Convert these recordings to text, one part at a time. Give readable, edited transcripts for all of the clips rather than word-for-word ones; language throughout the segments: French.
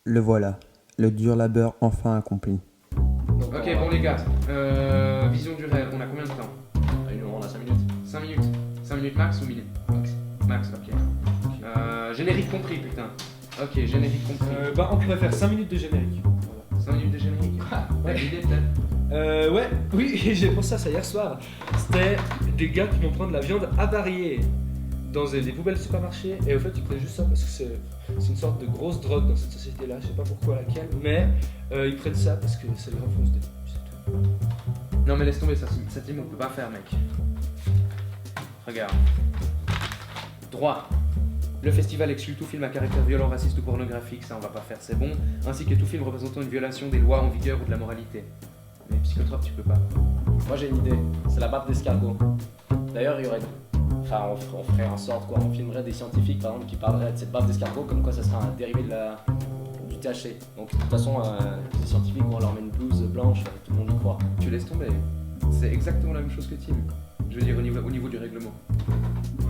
Le voilà, le dur labeur enfin accompli. Ok, bon les gars, vision du réel, on a combien de temps? On a 5 minutes. 5 minutes. 5 minutes max ou minutes? Max. Max, ok. Générique compris, putain. Ok, générique compris. On pourrait faire 5 minutes de générique. Voilà. 5 minutes de générique. T'as Ouais. l'idée peut-être? Ouais, oui, j'ai pensé à ça hier soir. C'était des gars qui vont prendre la viande avariée dans des poubelles supermarchés. Et au fait, ils prenaient juste ça parce que c'est une sorte de grosse drogue dans cette société-là. Je sais pas pourquoi laquelle, mais ils prennent ça parce que ça les renfonce des. C'est tout. Non mais laisse tomber, ça team on peut pas faire mec. Regarde. Droit. Le festival exclut tout film à caractère violent, raciste ou pornographique, ça on va pas faire, c'est bon. Ainsi que tout film représentant une violation des lois en vigueur ou de la moralité. Mais psychotrope tu peux pas. Moi j'ai une idée, c'est la barbe d'escargot. D'ailleurs, il y aurait. Enfin, on ferait en sorte quoi, on filmerait des scientifiques par exemple qui parleraient de cette barbe d'escargot, comme quoi ça serait un dérivé du THC. Donc de toute façon, les scientifiques, on leur met une blouse blanche, tout le monde y croit. Tu laisses tomber. C'est exactement la même chose que Tim. Je veux dire au niveau du règlement. Ouais.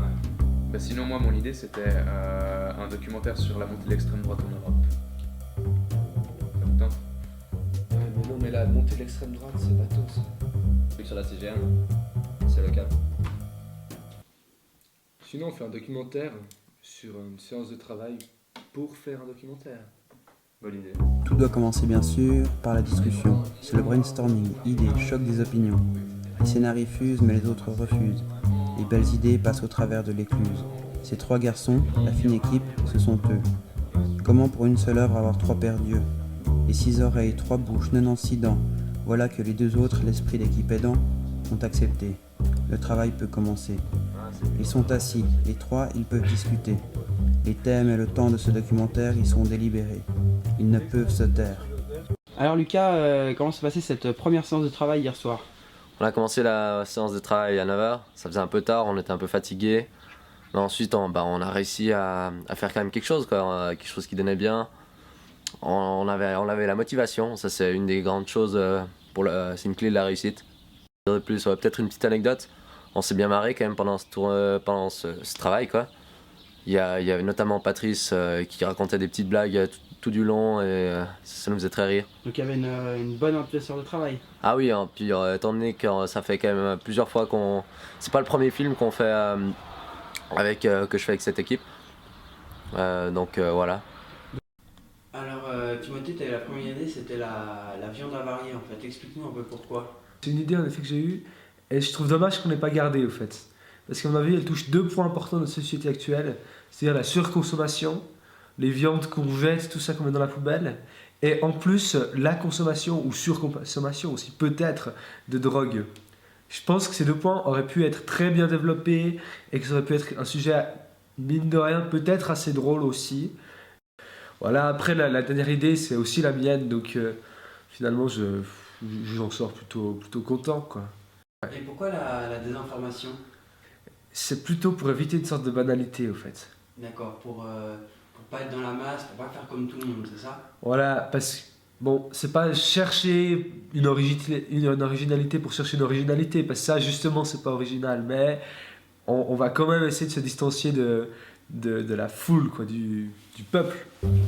Bah sinon moi mon idée c'était un documentaire sur la montée de l'extrême droite en Europe. Ça vous tente? Mais non, mais la montée de l'extrême droite, c'est bateau ça. Sur la CGM, c'est le cas. Sinon, on fait un documentaire sur une séance de travail pour faire un documentaire. Bonne idée. Tout doit commencer bien sûr par la discussion. C'est le brainstorming, idées, choc des opinions. Les scénarios fusent mais les autres refusent. Les belles idées passent au travers de l'écluse. Ces trois garçons, la fine équipe, ce sont eux. Comment pour une seule œuvre avoir trois paires d'yeux? Les 6 oreilles, 3 bouches, 96 dents. Voilà que les deux autres, l'esprit d'équipe aidant, ont accepté. Le travail peut commencer. Ils sont assis, les trois, ils peuvent discuter. Les thèmes et le temps de ce documentaire y sont délibérés. Ils ne peuvent se taire. Alors Lucas, comment s'est passée cette première séance de travail hier soir? On a commencé la séance de travail à 9h, ça faisait un peu tard, on était un peu fatigués. Mais ensuite, on a réussi à faire quand même quelque chose qui donnait bien. On avait la motivation, ça c'est une des grandes choses, c'est une clé de la réussite. De plus, peut-être une petite anecdote, on s'est bien marré quand même pendant ce travail, quoi. Il y avait notamment Patrice qui racontait des petites blagues tout du long et ça nous faisait très rire. Donc il y avait une bonne ambiance de travail. Ah oui, hein, puis étant donné que ça fait quand même plusieurs fois qu'on... C'est pas le premier film qu'on fait que je fais avec cette équipe. Donc voilà. Alors Timothée, tu avais la première idée, c'était la viande avariée en fait. Explique-nous un peu pourquoi. C'est une idée en effet que j'ai eue et je trouve dommage qu'on n'ait pas gardé au fait. Parce qu'à mon avis, elle touche deux points importants de notre société actuelle, c'est-à-dire la surconsommation, les viandes qu'on jette, tout ça qu'on met dans la poubelle, et en plus la consommation ou surconsommation aussi peut-être de drogue. Je pense que ces deux points auraient pu être très bien développés et que ça aurait pu être un sujet, mine de rien, peut-être assez drôle aussi. Voilà, après la dernière idée, c'est aussi la mienne, donc finalement j'en sors plutôt content, quoi. Et pourquoi la désinformation? C'est plutôt pour éviter une sorte de banalité, au fait. D'accord, pour pas être dans la masse, pour pas faire comme tout le monde, c'est ça? Voilà, parce que, bon, c'est pas chercher une originalité pour chercher une originalité, parce que ça, justement, c'est pas original, mais on va quand même essayer de se distancier de la foule, quoi, du peuple.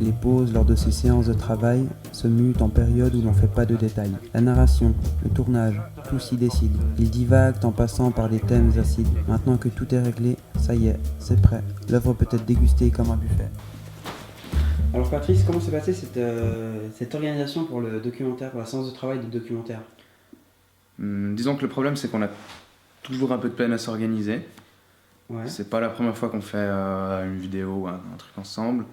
Les pauses lors de ces séances de travail se mutent en période où l'on fait pas de détails. La narration, le tournage, tout s'y décide. Ils divaguent en passant par des thèmes acides. Maintenant que tout est réglé, ça y est, c'est prêt. L'œuvre peut être dégustée comme un buffet. Alors Patrice, comment s'est passée cette organisation pour le documentaire, pour la séance de travail du documentaire? Disons que le problème c'est qu'on a toujours un peu de peine à s'organiser. Ouais. C'est pas la première fois qu'on fait une vidéo ou un truc ensemble.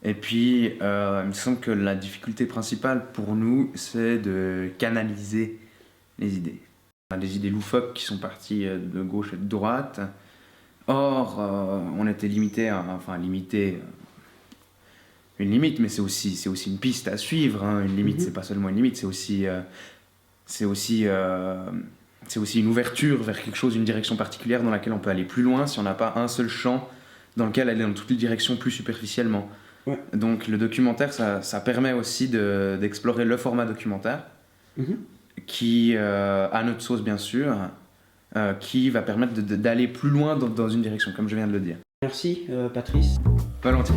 Et puis, il me semble que la difficulté principale pour nous, c'est de canaliser les idées. On a des idées loufoques qui sont parties de gauche et de droite. Or, on était limité, une limite, mais c'est aussi une piste à suivre. Hein. Une limite, c'est pas seulement une limite, c'est aussi une ouverture vers quelque chose, une direction particulière dans laquelle on peut aller plus loin si on n'a pas un seul champ dans lequel aller dans toutes les directions plus superficiellement. Ouais. Donc le documentaire, ça permet aussi d'explorer le format documentaire, qui, à notre sauce bien sûr, qui va permettre d'aller plus loin dans une direction, comme je viens de le dire. Merci Patrice. Volontiers.